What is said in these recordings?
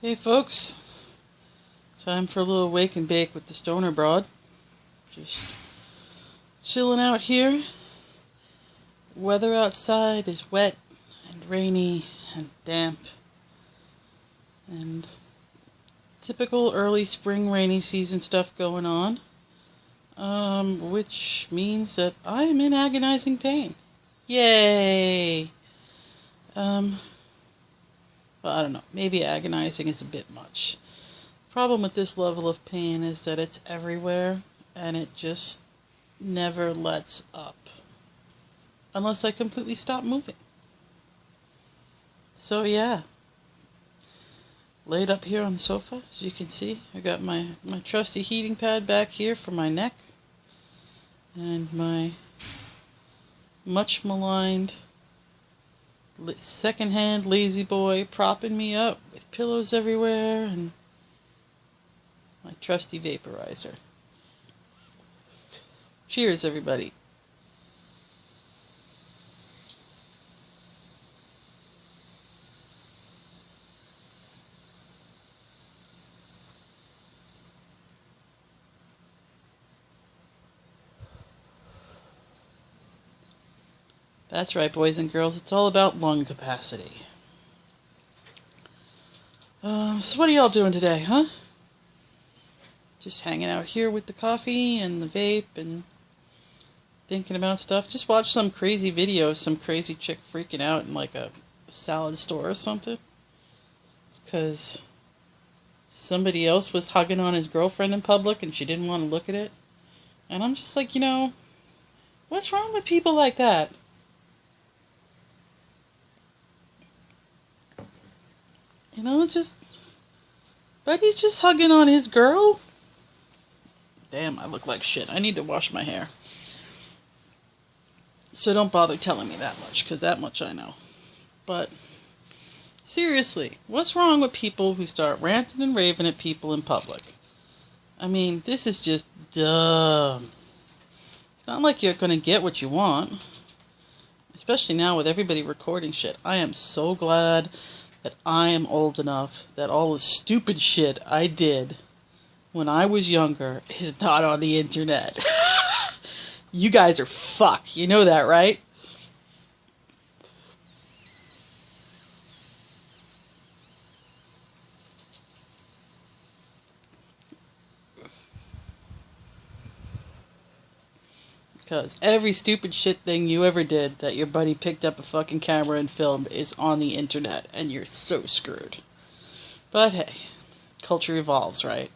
Hey folks, time for a little wake and bake with the Stoner Broad. Just chilling out here. Weather outside is wet and rainy and damp. And typical early spring rainy season stuff going on. Which means that I am in agonizing pain. Yay! Well, I don't know. Maybe agonizing is a bit much. Problem with this level of pain is that it's everywhere and it just never lets up. Unless I completely stop moving. So yeah. Laid up here on the sofa, as you can see. I got my trusty heating pad back here for my neck. And my much maligned secondhand lazy boy propping me up with pillows everywhere and my trusty vaporizer. Cheers, everybody. That's right, boys and girls. It's all about lung capacity. So what are y'all doing today, huh? Just hanging out here with the coffee and the vape and thinking about stuff. Just watched some crazy video of some crazy chick freaking out in like a salad store or something. It's because somebody else was hugging on his girlfriend in public and she didn't want to look at it. And I'm just like, what's wrong with people like that? But he's just hugging on his girl. Damn, I look like shit. I need to wash my hair. So don't bother telling me that much, because that much I know. But, seriously, what's wrong with people who start ranting and raving at people in public? I mean, this is just dumb. It's not like you're going to get what you want. Especially now with everybody recording shit. I am so glad that I am old enough that all the stupid shit I did when I was younger is not on the internet. You guys are fucked. You know that, right? Because every stupid shit thing you ever did that your buddy picked up a fucking camera and filmed is on the internet, and you're so screwed. But hey, culture evolves, right?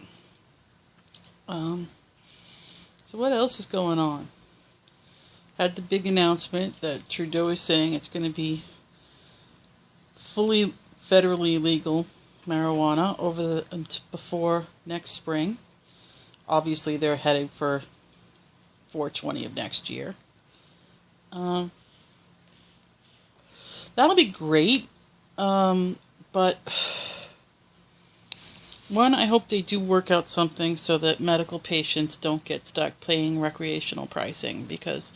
So what else is going on? Had the big announcement that Trudeau is saying it's going to be fully federally legal marijuana before next spring. Obviously, they're headed for 4/20 of next year. That'll be great. But one, I hope they do work out something so that medical patients don't get stuck paying recreational pricing, because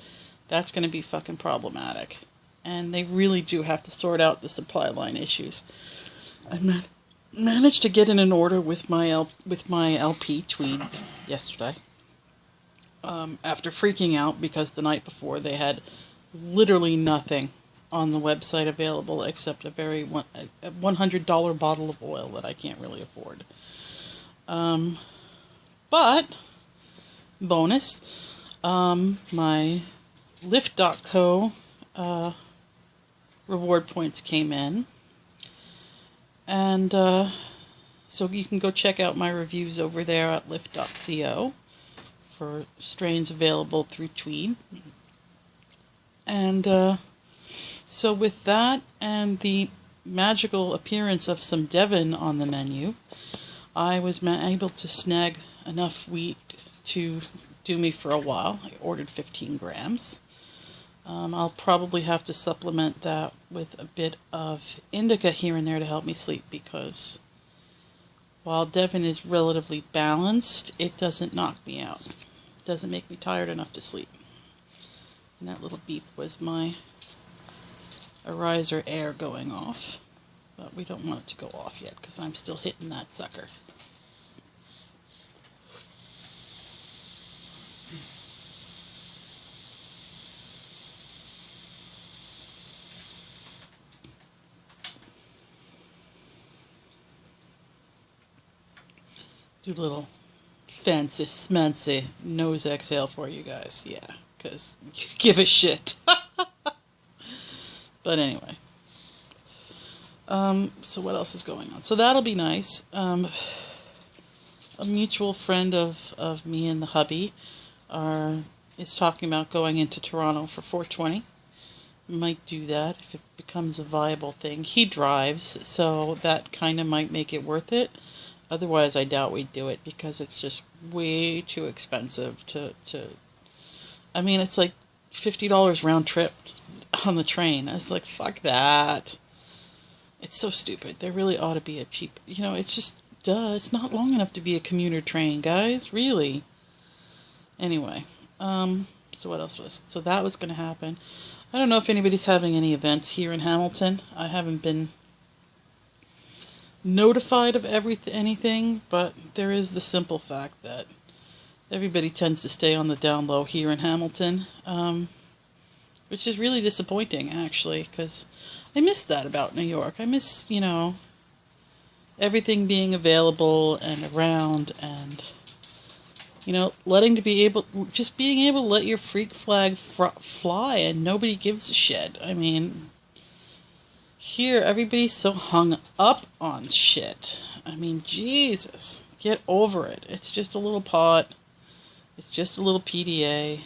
that's going to be fucking problematic. And they really do have to sort out the supply line issues. I managed to get in an order with my LP Tweed yesterday. After freaking out because the night before they had literally nothing on the website available except a $100 bottle of oil that I can't really afford. But, bonus, my Lyft.co reward points came in. And so you can go check out my reviews over there at Lyft.co. for strains available through Tweed. And so with that and the magical appearance of some Devon on the menu, I was able to snag enough wheat to do me for a while. I ordered 15 grams. I'll probably have to supplement that with a bit of indica here and there to help me sleep, because while Devon is relatively balanced, it doesn't knock me out. It doesn't make me tired enough to sleep. And that little beep was my Arizer Air going off. But we don't want it to go off yet because I'm still hitting that sucker. Do a little fancy smancy nose exhale for you guys. Yeah, because you give a shit. But anyway. So what else is going on? So that'll be nice. A mutual friend of me and the hubby is talking about going into Toronto for 420. Might do that if it becomes a viable thing. He drives, so that kind of might make it worth it. Otherwise, I doubt we'd do it because it's just way too expensive to I mean, it's like $50 round trip on the train. I was like, fuck that. It's so stupid. There really ought to be a cheap, it's just, duh, it's not long enough to be a commuter train, guys, really. Anyway, so what else was, so that was going to happen. I don't know if anybody's having any events here in Hamilton. I haven't been notified of anything, but there is the simple fact that everybody tends to stay on the down low here in Hamilton, which is really disappointing, actually, because I miss that about New York. I miss, everything being available and around, and just being able to let your freak flag fly and nobody gives a shit. I mean, here everybody's so hung up on shit. I mean, Jesus, get over it. It's just a little pot. It's just a little PDA.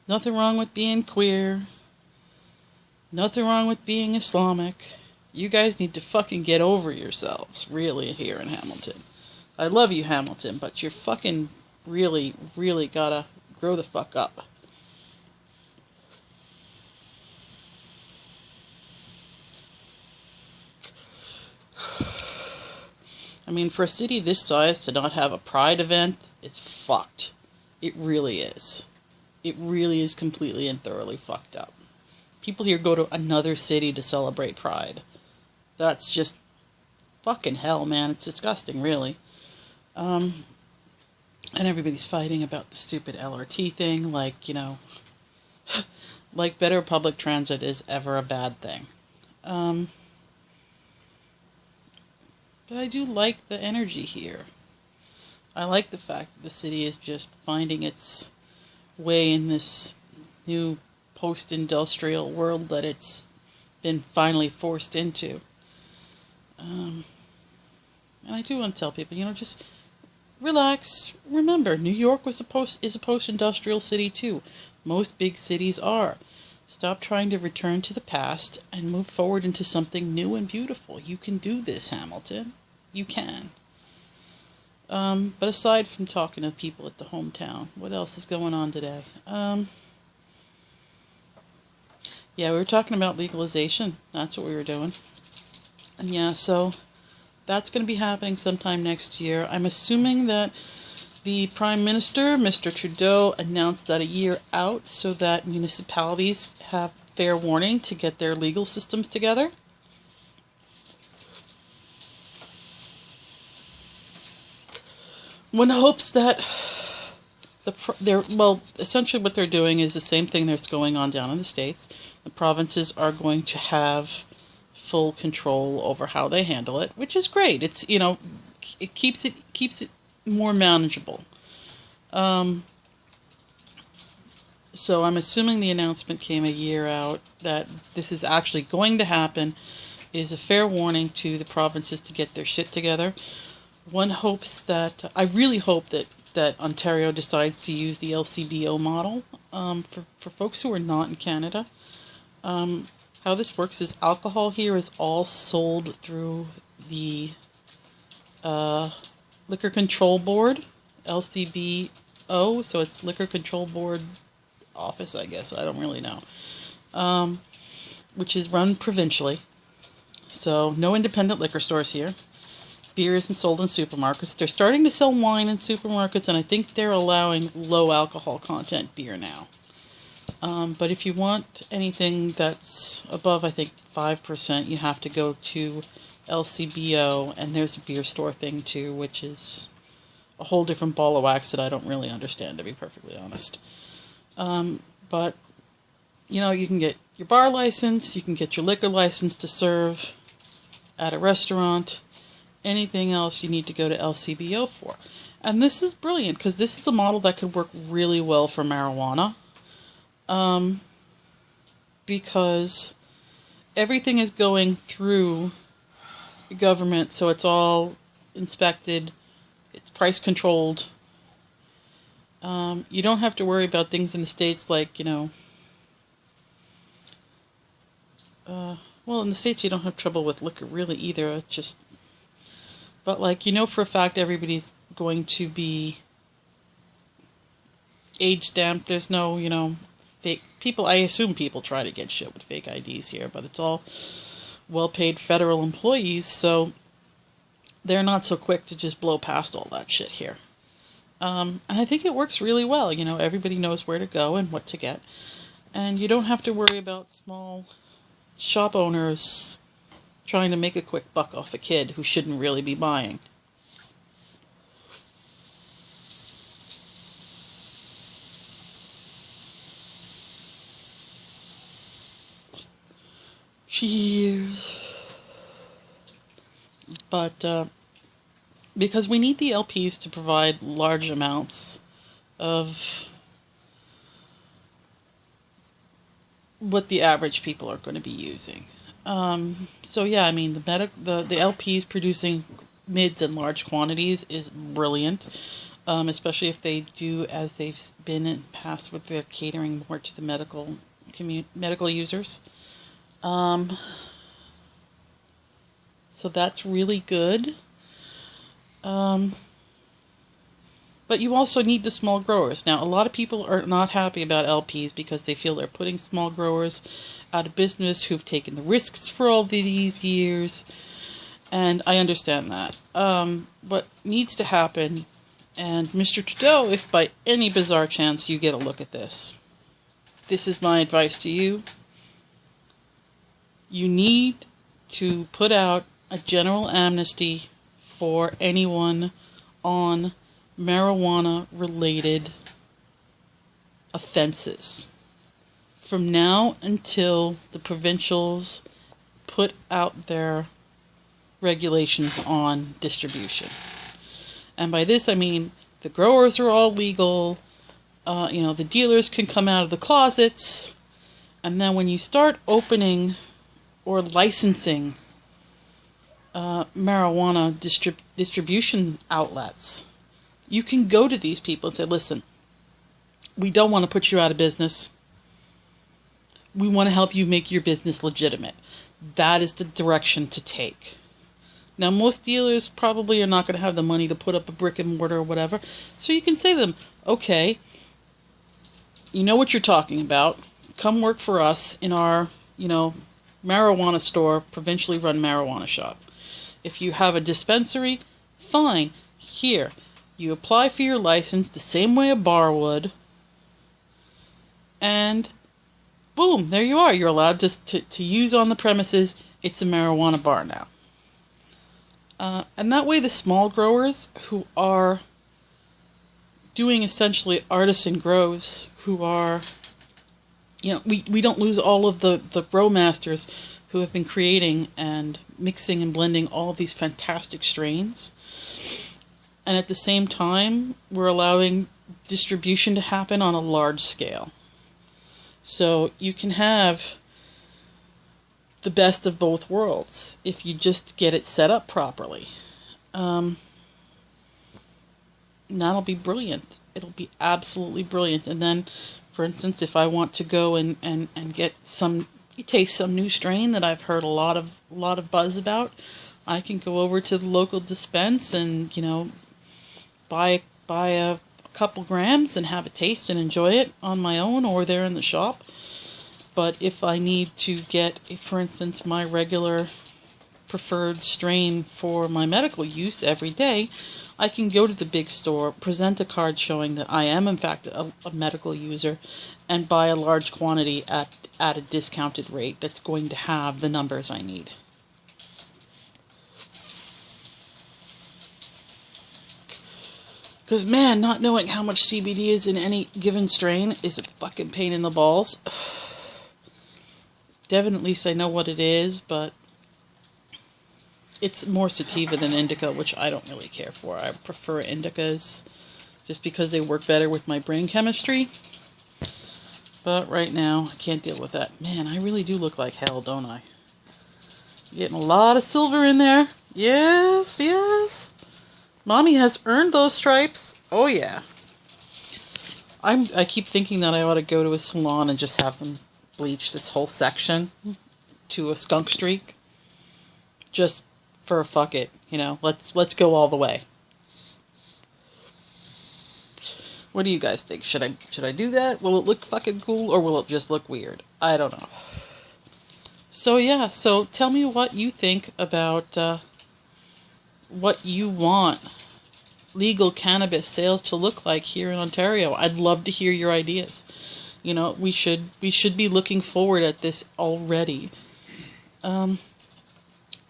Nothing wrong with being queer. Nothing wrong with being Islamic. You guys need to fucking get over yourselves, really, here in Hamilton. I love you, Hamilton, but you're fucking really, really gotta grow the fuck up. I mean, for a city this size to not have a pride event is fucked. It really is. It really is completely and thoroughly fucked up. People here go to another city to celebrate pride. That's just fucking hell, man. It's disgusting, really. And everybody's fighting about the stupid LRT thing, like, like better public transit is ever a bad thing. But I do like the energy here. I like the fact that the city is just finding its way in this new post-industrial world that it's been finally forced into. And I do want to tell people, just relax. Remember, New York is a post-industrial city too. Most big cities are. Stop trying to return to the past and move forward into something new and beautiful. You can do this, Hamilton. You can. But aside from talking to people at the hometown, what else is going on today? Yeah, we were talking about legalization. That's what we were doing. And yeah, so that's going to be happening sometime next year. I'm assuming that the Prime Minister, Mr. Trudeau, announced that a year out so that municipalities have fair warning to get their legal systems together. One hopes that essentially what they're doing is the same thing that's going on down in the States. The provinces are going to have full control over how they handle it, which is great. It's, it keeps it more manageable. So I'm assuming the announcement came a year out that this is actually going to happen, is a fair warning to the provinces to get their shit together. One hopes that, I really hope that Ontario decides to use the LCBO model for folks who are not in Canada. How this works is alcohol here is all sold through the Liquor Control Board, LCBO, so it's Liquor Control Board Office, I guess, I don't really know, which is run provincially. So no independent liquor stores here. Beer isn't sold in supermarkets. They're starting to sell wine in supermarkets, and I think they're allowing low alcohol content beer now. But if you want anything that's above, I think, 5%, you have to go to LCBO, and there's a beer store thing too, which is a whole different ball of wax that I don't really understand, to be perfectly honest. But, you can get your bar license, you can get your liquor license to serve at a restaurant. Anything else you need to go to LCBO for. And this is brilliant, because this is a model that could work really well for marijuana. Because everything is going through the government, so it's all inspected, it's price controlled. You don't have to worry about things in the States like, well, in the States you don't have trouble with liquor really either. It's just, but like, for a fact everybody's going to be age stamped. There's no, fake people. I assume people try to get shit with fake IDs here, but it's all well-paid federal employees, so they're not so quick to just blow past all that shit here. And I think it works really well. Everybody knows where to go and what to get. And you don't have to worry about small shop owners trying to make a quick buck off a kid who shouldn't really be buying. Cheers. But, because we need the LPs to provide large amounts of what the average people are going to be using. So yeah, the LPs producing mids and large quantities is brilliant, especially if they do as they've been in the past with their catering more to the medical users. So that's really good. But you also need the small growers. Now, a lot of people are not happy about LPs because they feel they're putting small growers out of business who've taken the risks for all these years. And I understand that. What needs to happen, and Mr. Trudeau, if by any bizarre chance you get a look at this, this is my advice to you. You need to put out a general amnesty for anyone on marijuana-related offenses from now until the provincials put out their regulations on distribution. And by this I mean the growers are all legal, the dealers can come out of the closets, and then when you start opening or licensing marijuana distribution outlets, you can go to these people and say, listen, we don't want to put you out of business. We want to help you make your business legitimate. That is the direction to take. Now, most dealers probably are not going to have the money to put up a brick and mortar or whatever. So you can say to them, okay, you know what you're talking about. Come work for us in our, marijuana store, provincially run marijuana shop. If you have a dispensary, fine. Here, you apply for your license the same way a bar would, and boom, there you are. You're allowed to use on the premises. It's a marijuana bar now. And that way the small growers who are doing essentially artisan grows, who are, we don't lose all of the grow masters who have been creating and mixing and blending all of these fantastic strains. And at the same time, we're allowing distribution to happen on a large scale. So you can have the best of both worlds if you just get it set up properly. And that'll be brilliant. It'll be absolutely brilliant. And then, for instance, if I want to go and get taste some new strain that I've heard a lot of buzz about, I can go over to the local dispense and, buy a couple grams and have a taste and enjoy it on my own or there in the shop. But if I need to get, for instance, my regular preferred strain for my medical use every day, I can go to the big store, present a card showing that I am in fact a medical user, and buy a large quantity at a discounted rate that's going to have the numbers I need. Because, man, not knowing how much CBD is in any given strain is a fucking pain in the balls. Devin, at least I know what it is, but it's more sativa than indica, which I don't really care for. I prefer indicas just because they work better with my brain chemistry. But right now, I can't deal with that. Man, I really do look like hell, don't I? Getting a lot of silver in there. Yes, yes. Mommy has earned those stripes. Oh, yeah. I keep thinking that I ought to go to a salon and just have them bleach this whole section to a skunk streak. Just for a fuck it, you know. Let's go all the way. What do you guys think? Should I do that? Will it look fucking cool or will it just look weird? I don't know. So yeah, so tell me what you think about what you want legal cannabis sales to look like here in Ontario. I'd love to hear your ideas. You know, we should be looking forward at this already. And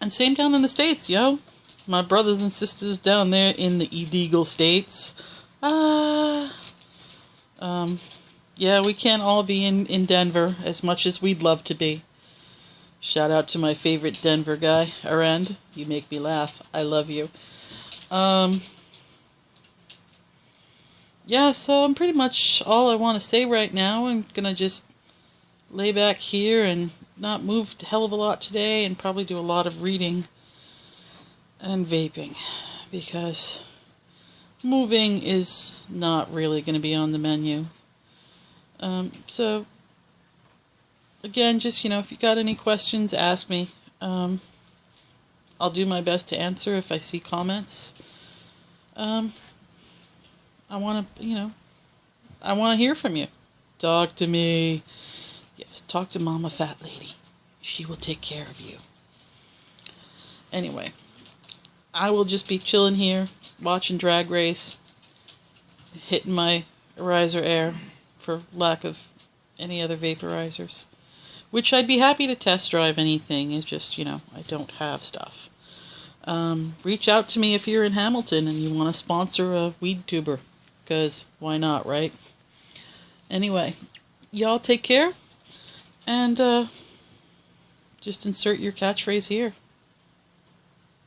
same down in the States, yo. My brothers and sisters down there in the illegal states. Yeah, we can't all be in Denver as much as we'd love to be. Shout out to my favorite Denver guy, Arend. You make me laugh. I love you. Yeah, so I'm pretty much all I want to say right now. I'm gonna just lay back here and not move a hell of a lot today and probably do a lot of reading and vaping because moving is not really going to be on the menu. So again, just, you know, if you got any questions, ask me. I'll do my best to answer if I see comments. I want to, you know, I want to hear from you. Talk to me. Yes, talk to Mama Fat Lady. She will take care of you. Anyway, I will just be chilling here, watching Drag Race, hitting my Arizer Air for lack of any other vaporizers. Which I'd be happy to test drive anything. It's just, you know, I don't have stuff. Reach out to me if you're in Hamilton and you want to sponsor a weed tuber. Because why not, right? Anyway, y'all take care. And just insert your catchphrase here.